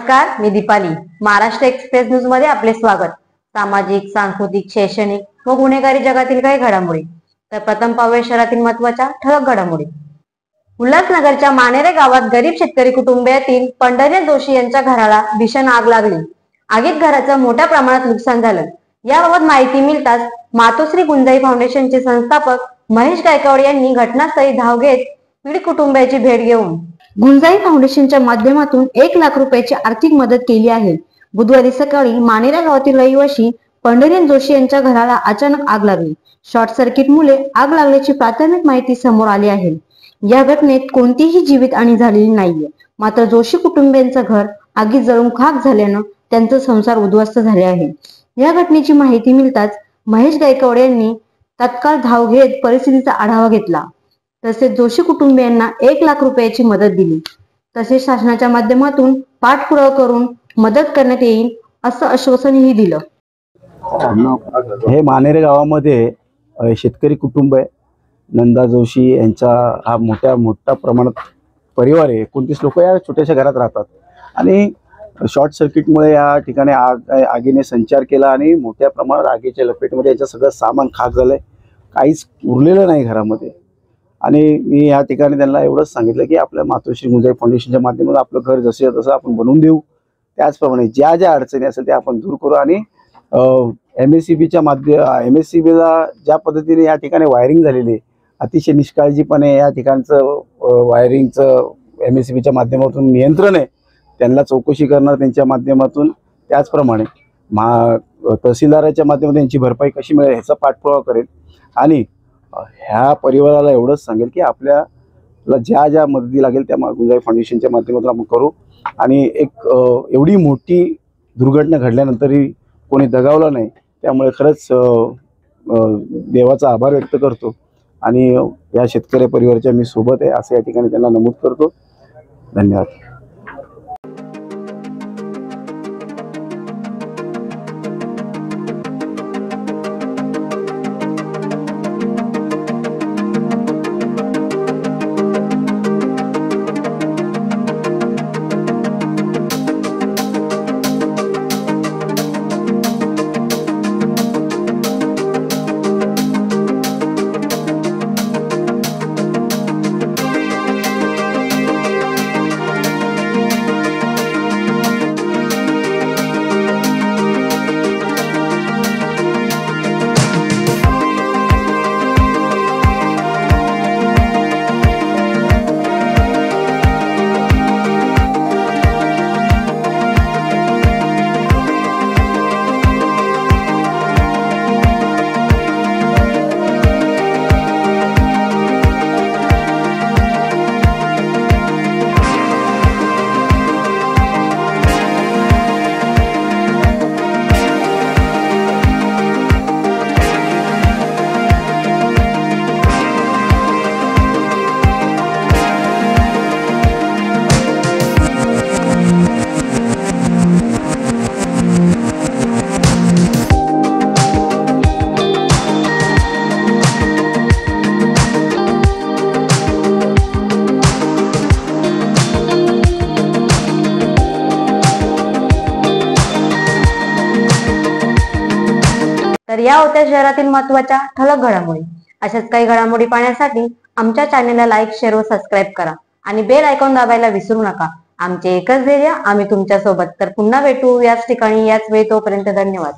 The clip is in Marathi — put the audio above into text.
नमस्कार, मी दीपाली. महाराष्ट्र एक्सप्रेस न्यूज मध्ये आपले स्वागत. सामाजिक, सांस्कृतिक, शैक्षणिक व गुन्हेगारी जगातील काही घडामोडी. तर प्रथम पाहूया शहरातील महत्त्वाच्या ठळक घडामोडी. उल्हासनगरच्या मानेरे गावात गरीब शेतकरी कुटुंबियातील पंढरीनाथ जोशी यांच्या घराला भीषण आग लागली. आगीत घराचं मोठ्या प्रमाणात नुकसान झालं. याबाबत माहिती मिळताच मातोश्री गुंजाई फाउंडेशनचे संस्थापक महेश गायकवाड यांनी घटनास्थळी धाव घेत पीडित कुटुंबियाची भेट घेऊन गुंजाई फाउंडेशनच्या माध्यमातून 1 लाख रुपयाची आर्थिक मदत केली आहे. बुधवारी सकाळी मानेरा गावातील रहिवासी पंढरीनाथ जोशी यांच्या घराला अचानक आग लागली. शॉर्ट सर्किटमुळे आग लागल्याची प्राथमिक माहिती समोर आली आहे. या घटनेत कोणतीही जीवितहानी झालेली नाहीये. मात्र जोशी कुटुंबियांचं घर आगीत जळून खाक झाल्यानं त्यांचा संसार उद्ध्वस्त झाले आहे. या घटनेची माहिती मिळताच महेश गायकवाड यांनी तत्काळ धाव घेत परिस्थितीचा आढावा घेतला. तसेच जोशी कुटुंबियांना 1 लाख रुपयाची मदत दिली. तसेच शासनाच्या माध्यमातून पाठपुरावा करून मदत करण्यात येईल असं आश्वासनही दिलं. हे मानेरे गावामध्ये शेतकरी कुटुंब आहे. नंदा जोशी यांचा हा मोठा प्रमाणात परिवार आहे. 29 लोक या छोट्याशा घरात राहतात आणि शॉर्ट सर्किटमुळे या ठिकाणी आगीने संचार केला आणि मोठ्या प्रमाणात आगीच्या लपेटमध्ये याचं सगळं सामान खाक झालंय. काहीच उरलेलं नाही घरामध्ये. आणि मी या ठिकाणी त्यांना एवढंच सांगितलं की आपल्या मातोश्री गुंजाई फाउंडेशनच्या माध्यमातून आपलं घर जसं तसं आपण बनवून देऊ. त्याचप्रमाणे ज्या ज्या अडचणी असेल त्या आपण दूर करू. आणि MSCBच्या MSCBला ज्या पद्धतीने या ठिकाणी वायरिंग झालेली आहे, अतिशय निष्काळजीपणे या ठिकाणचं वायरिंगचं MSCBच्या माध्यमातून नियंत्रण आहे. त्यांना चौकशी करणार त्यांच्या माध्यमातून. त्याचप्रमाणे तहसीलदाराच्या माध्यमातून त्यांची भरपाई कशी मिळेल ह्याचा पाठपुरावा करेल. आणि ह्या परिवाराला एवढंच सांगेल की आपल्याला ज्या ज्या मदती लागेल त्या गुंजाई फाउंडेशनच्या माध्यमातून आपण करू. आणि एक एवढी मोठी दुर्घटना घडल्यानंतरही कोणी दगावलं नाही, त्यामुळे खरंच देवाचा आभार व्यक्त करतो. आणि या शेतकरी परिवाराच्या मी सोबत आहे असं या ठिकाणी त्यांना नमूद करतो. धन्यवाद. तर या होत्या शहरातील महत्त्वाच्या ठळक घडामोडी. अशाच काही घडामोडी पाहण्यासाठी आमच्या चॅनेलला लाईक, शेअर व सबस्क्राईब करा आणि बेल आयकॉन दाबायला विसरू नका. आमचे एकच ध्येय, आम्ही तुमच्या सोबत. तर पुन्हा भेटू याच ठिकाणी याच वेळी. तोपर्यंत धन्यवाद.